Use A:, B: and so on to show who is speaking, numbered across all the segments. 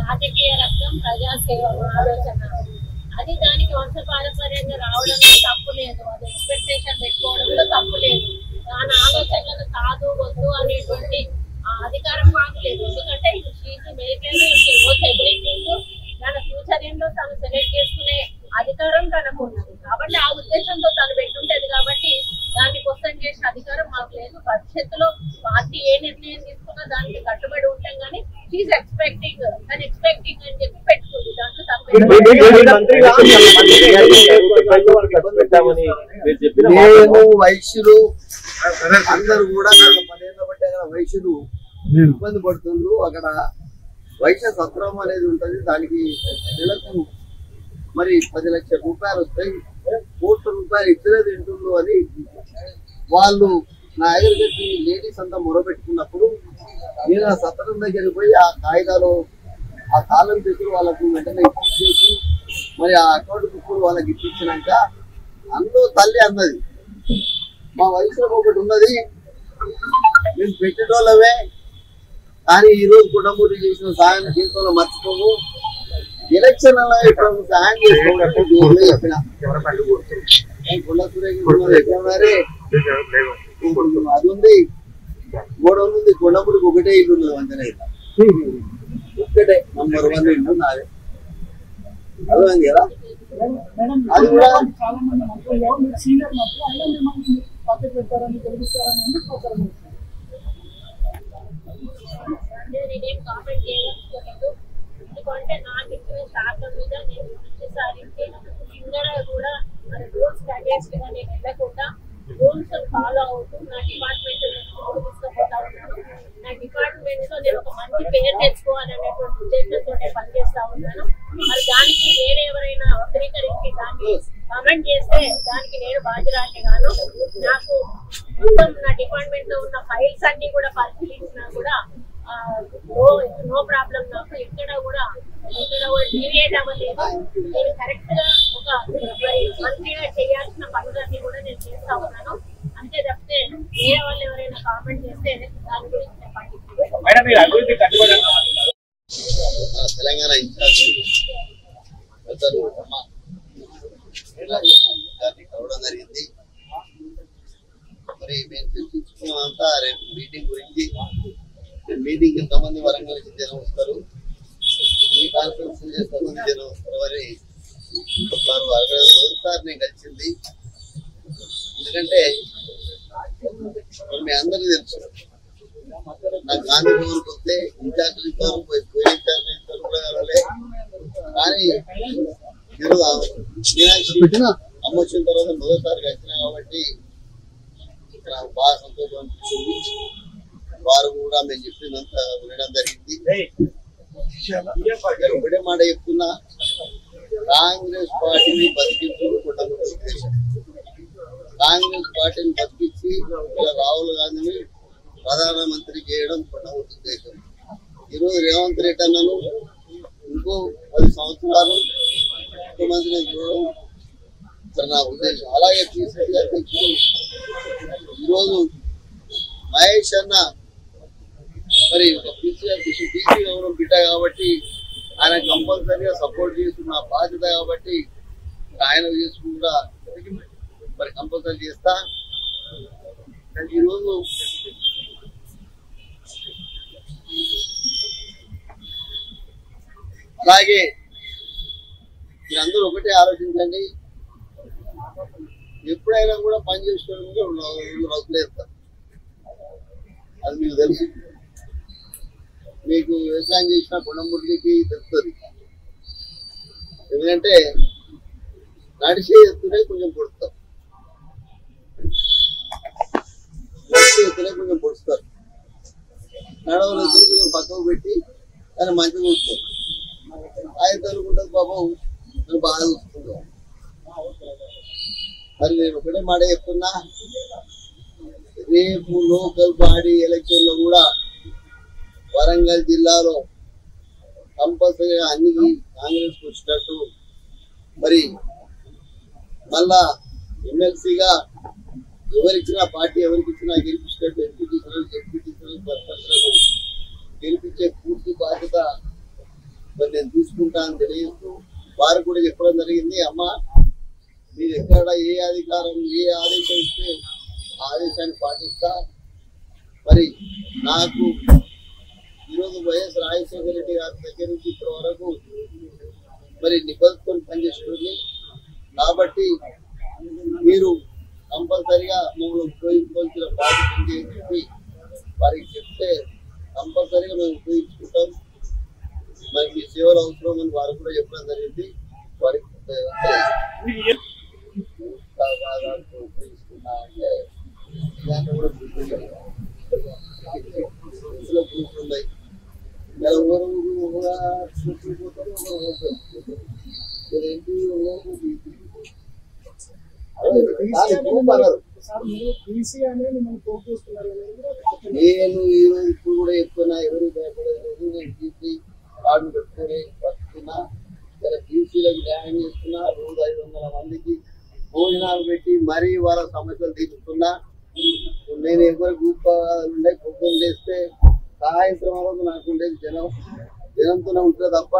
A: రాజకీయ రక్తం ప్రజాసేవ ఆలోచన అది దానికి వంశపారంపర్యంగా రావడంలో తప్పు లేదు. అది ఎక్స్పెక్టేషన్ పెట్టుకోవడంలో తప్పు లేదు. దాని ఆలోచనలు కాదు వద్దు అనేటువంటి అధికారం మాకు లేదు. ఎందుకంటే తన ఫ్యూచర్ ఏంటో తను సెలెక్ట్ చేసుకునే అధికారం తనకు ఉన్నది. కాబట్టి ఆ ఉద్దేశంతో తను పెట్టుంటది. కాబట్టి దాన్ని క్వశ్చన్ చేసే అధికారం మాకు లేదు. భవిష్యత్తులో పార్టీ ఏ నిర్ణయం తీసుకున్నా దానికి కట్టుబడి ఉంటాం. కానీ షీఈ్ ఎక్స్పెక్టింగ్ అని చెప్పి పెట్టుకుంది. దాంట్లో తప్ప
B: వైశ్యులు అందరూ కూడా 10 ఏళ్ళ బట్టి అక్కడ వైశ్యులు ఇబ్బంది పడుతుండ్రు. అక్కడ వైశ్య సత్రం అనేది ఉంటది. దానికి నెలకు మరి 10 లక్షల రూపాయలు వస్తాయి. కోట్ల రూపాయలు ఇద్దరే తింటుండ్రు అని వాళ్ళు నా దగ్గరికి లేడీస్ అంతా మొరబెట్టుకున్నప్పుడు నేను ఆ సత్రం దగ్గరికి పోయి ఆ కాగితాలు ఆ కాలం దగ్గర వాళ్ళకు వెంటనే ఇచ్చేసి మరి ఆ అకౌంట్ బుక్కులు వాళ్ళకి ఇప్పించినాక అందులో తల్లి అన్నది, మా వయసులో ఒకటి ఉన్నది, మేము పెట్టేటోళ్ళమే, కానీ ఈ రోజు కుటుంబూరి చేసిన సాయం జీవితంలో మర్చిపోము. ఎలక్షన్ ఇప్పుడు సాయం చేసుకోవాలి చెప్పిన అది ఉంది. గోడౌన్ ఉంది. కొండమూరికి ఒకటే ఇల్లు ఉన్నది. వంతెన ఒక్కటే నంబర్ 1 ఇల్లు నాదే. అర్థమైంది కదా. అది కూడా
A: నేనేం కామెంట్ చేయలేదు. ఎందుకంటే నాకు ఇచ్చిన శాతం మీద నేను దృష్టి సారించి ఇక్కడ కూడా మన రూల్స్ స్టాండర్డ్స్ గా నేను వెళ్ళకుండా రూల్స్ ఫాలో అవుతూ నా డిపార్ట్మెంట్ తీసుకుపోతా ఉన్నాను. నా డిపార్ట్మెంట్ లో నేను ఒక మంచి పేరు తెచ్చుకోవాలనేటువంటి ఉద్దేశంతో పనిచేస్తా ఉన్నాను. మరి దానికి వేరే ఎవరైనా వక్రీకరించి దాన్ని కామెంట్ చేస్తే దానికి నేను బాధ్యురాలి గాను. నాకు మొత్తం నా డిపార్ట్మెంట్ లో ఉన్న ఫైల్స్ అన్ని కూడా పరిశీలించినా కూడా నో ప్రాబ్లం. నాకు ఎక్కడ కూడా డీవియేట్ అవ్వలేదు. నేను కరెక్ట్ గా ఒక మంచిగా చేయాల్సిన పనులన్నీ కూడా నేను చేస్తా ఉన్నాను. అంతే తప్పితే వేరే వాళ్ళు ఎవరైనా కామెంట్ చేస్తే దాని గురించి చెప్పండి.
B: తెలంగాణ ఇన్ఛార్జ్ కావడం జరిగింది. మరి మేము చర్చించుకున్నంతా రేపు మీటింగ్ గురించి. మీటింగ్ ఎంతమంది వరంగల్ నుంచి జనం వస్తారు, ఈ కాన్ఫరెన్స్ ఎంతమంది జనం వస్తారు అని వారు అడగడం మొదటిసారి నేను కలిసింది. ఎందుకంటే మీ అందరికీ తెలుసు, నాకు గాంధీ భవన్కి వస్తే ఇన్ఛార్జ్ ఇస్తారు, పోయి ఇన్ఛార్జ్ ఇస్తారు కూడా కలవలే. కానీ మీనాక్షి అమ్మ వచ్చిన తర్వాత మొదటిసారి కలిసినా కాబట్టి నాకు బాగా సంతోషం అనిపించింది. వారు కూడా మేము చెప్పినంత వినడం జరిగింది. ఒకటే మాట చెప్తున్నా, కాంగ్రెస్ పార్టీని బతికించుకుంటున్న ఉద్దేశం. కాంగ్రెస్ పార్టీని బతికించి రాహుల్ గాంధీని ప్రధానమంత్రి చేయడం కొట్టబోతున్న ఉద్దేశం. ఈరోజు రేవంత్ రెడ్డి అన్నను ఇంకో 10 సంవత్సరాలు ముఖ్యమంత్రిని చూడడం నా ఉద్దేశం. అలాగే పిసిసి అధ్యక్షుడు ఈరోజు మహేష్ అన్న మరి పిసిసి అధ్యక్షుడు టీసీ గౌరవం బిడ్డ కాబట్టి ఆయన కంపల్సరీగా సపోర్ట్ చేస్తున్న బాధ్యత కాబట్టి ఆయన చేసుకుంటా మరి కంపల్సరీ చేస్తా. ఈరోజు అలాగే మీరందరూ ఒకటే ఆలోచించండి, ఎప్పుడైనా కూడా పని చేసుకోవడానికి 2 రోజులు వేస్తారు. అది మీకు తెలుసు. మీకు వ్యవసాయం చేసిన కొండముడికి తెలుస్తుంది. ఎందుకంటే నడిచే ఎత్తునే కొంచెం కొడతాం. నడుస్తారు, నడవలేదు కొంచెం పక్కకు పెట్టి ఆయన మంచిగా కూర్చోరు. ఆయన అనుకుంటుంది పాపం నేను బాగా చూసుకుంటాను. మరి నేను ఒకటే మాట చెప్తున్నా, రేపు లోకల్ బాడీ ఎలక్షన్ లో కూడా వరంగల్ జిల్లాలో కంపల్సరీగా అన్ని కాంగ్రెస్ వచ్చేటట్టు, మరి మళ్ళా ఎమ్మెల్సీగా ఎవరిచ్చినా పార్టీ ఎవరికి ఇచ్చినా గెలిపించినట్టు ఎంపీటీసీలు సర్పంచ్లను గెలిపించే పూర్తి బాధ్యత మరి నేను తీసుకుంటానని తెలియజేస్తూ వారు కూడా చెప్పడం జరిగింది. అమ్మ మీరు ఎక్కడ ఏ అధికారం ఏ ఆదేశం ఇస్తే ఆ ఆదేశాన్ని పాటిస్తా. మరి నాకు ఈరోజు వైఎస్ రాజశేఖర రెడ్డి గారి దగ్గర నుంచి ఇప్పటి వరకు మరి నిబద్ధతతో పనిచేస్తుంది కాబట్టి మీరు కంపల్సరిగా మమ్మల్ని ఉపయోగించుకోవాల్సిన బాధ్యత అని చెప్పి వారికి చెప్తే కంపల్సరిగా మేము ఉపయోగించుకుంటాం. మరి మీ సేవలు అవసరం అని వారు కూడా చెప్పడం జరిగింది. వారికి ఉపయోగిస్తున్నా అంటే దాంట్లో కూడా కూర్చున్నాయి. నేను ఈరోజు ఇప్పుడు కూడా చెప్తున్నా, ఎవరు భయపడలేదు. నేను బీసీ కార్డు పెట్టుకుని వస్తున్నా, ఇలా బీసీలకు న్యాయం చేస్తున్నా. రోజు 500 మందికి భోజనాలు పెట్టి మరీ వాళ్ళ సమస్యలు తీరుస్తున్నా. నేను ఎవరు గ్రూప్ ఉండే పొద్దున్న లేస్తే సాయంత్రం వరకు నాకు ఉండేది జనంతోనే ఉంటుంది తప్ప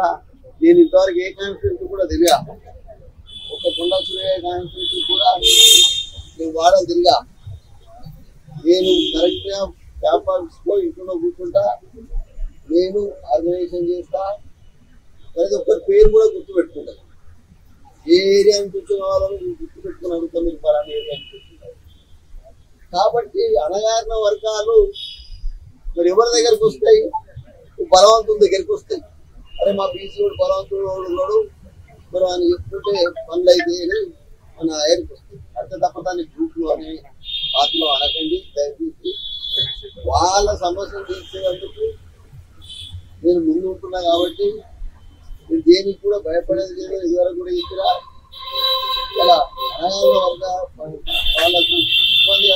B: నేను ఇంతవరకు ఏ కాన్స్టిట్యూన్సీ కూడా తిరిగా, ఒక కొండ సూర్య కాన్స్టిట్యూన్సీ కూడా నేను వాడని తిరిగా. నేను కరెక్ట్గా క్యాంపస్లో ఇంట్లో కూర్చుంటా, నేను ఆర్గనైజేషన్ చేస్తా. ప్రతి ఒక్కరి పేరు కూడా గుర్తుపెట్టుకుంటా. ఏ ఏరియా కూర్చున్న వాళ్ళని గుర్తుపెట్టుకుని అడుగుతాం, మీరు పలానా ఏరియా కూర్చుంటారు. కాబట్టి అణగారిన వర్గాలు మరి ఎవరి దగ్గరకు వస్తాయి? బలవంతుల దగ్గరికి వస్తాయి. అరే మా బీసీ వాడు బలవంతుడు ఉన్నాడు, మరి ఆయన చెప్పుకుంటే పనులు అయితే మన దగ్గరికి వస్తాయి. అంతే తప్ప దాన్ని గ్రూప్లు అనే వాటిలో అనకండి. దయచేసి వాళ్ళ సమస్యలు తీర్చేందుకు నేను ముందు ఉంటున్నా కాబట్టి నేను దేనికి కూడా భయపడేది లేదు. ఇదివరకు కూడా ఇక్కడ ఇలా అనాథ వర్గ వాళ్ళకు ఇబ్బంది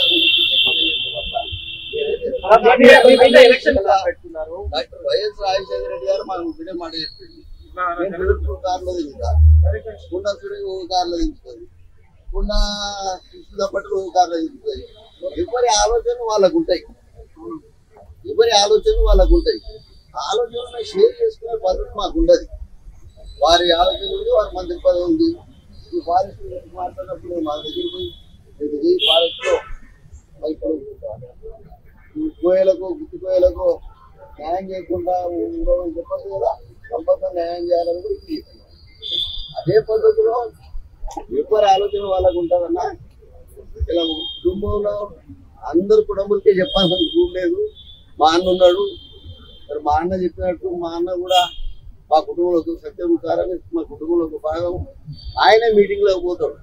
B: డాక్టర్ వైఎస్ రాజశేఖర రెడ్డి గారు మాకు ఒకటే మాట చెప్పింది, కారులో దిగుతా, గుండా సురేష్ కారులో దిగుతుంది, గుండా కృష్ణ పట్టు కారులో దిగుతుంది. ఎవరి ఆలోచనలు వాళ్ళకు ఉంటాయి, ఎవరి ఆలోచనలు వాళ్ళకు ఉంటాయి. ఆలోచనలు షేర్ చేసుకునే పద్ధతి మాకు ఉండదు. వారి ఆలోచన ఉంది, వారి మంత్రి పదవి ఉంది. ఈ ఫారెస్ట్ మాట్లాడినప్పుడు మా దగ్గర పోయి ఫారెస్ట్ లో కోయలకు గుర్తు కోయలకు న్యాయం చేయకుండా ఉండవని చెప్పదు కదా, కంపల్సరీ న్యాయం చేయాలని కూడా ఇది చెప్తున్నాం. అదే పద్ధతిలో ఎవరి ఆలోచన వాళ్ళకు ఉంటుందన్నా. ఇలా కుటుంబంలో అందరు కుటుంబాలకే చెప్పాల్సిన రూల్ లేదు. మా అన్న ఉన్నాడు, మరి మా అన్న చెప్పినట్టు మా అన్న కూడా మా కుటుంబంలో సత్యముఖారని మా కుటుంబంలో ఒక భాగం. ఆయనే మీటింగ్లోకి పోతాడు,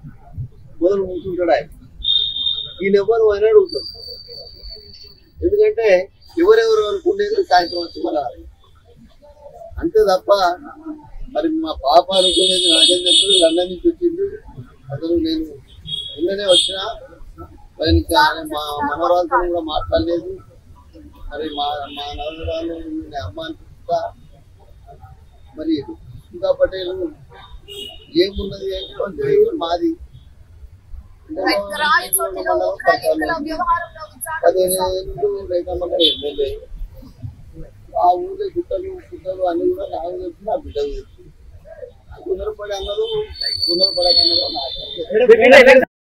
B: మొదలు కూర్చుంటాడు. ఆయన ఈయనెవరు అని అడుగుతాడు. ఎందుకంటే ఎవరెవరు అనుకునేది సాయంత్రం వచ్చి మన అంతే తప్ప మరి మా పాప అనుకునేది నాకేం తెలుసు. లండన్ నుంచి వచ్చింది అసలు, నేను నిన్ననే వచ్చినా. మరి ఇంకా మా మనవరాలతో కూడా మాట్లాడలేదు. మరి మా నవరాలు అమ్మ అనిపిస్తా. మరి ఇంకా పటేల్ ఏమున్నది అంటే మాది 15 ఏళ్ళు రేఖమ్మ ఎమ్మెల్యే. ఆ ఊళ్ళో గుట్టలు అన్ని కూడా నాకు చెప్పి నా బిడ్డకు చెప్పి తొందరపడి అన్నారు, తొందరపడకన్నారు.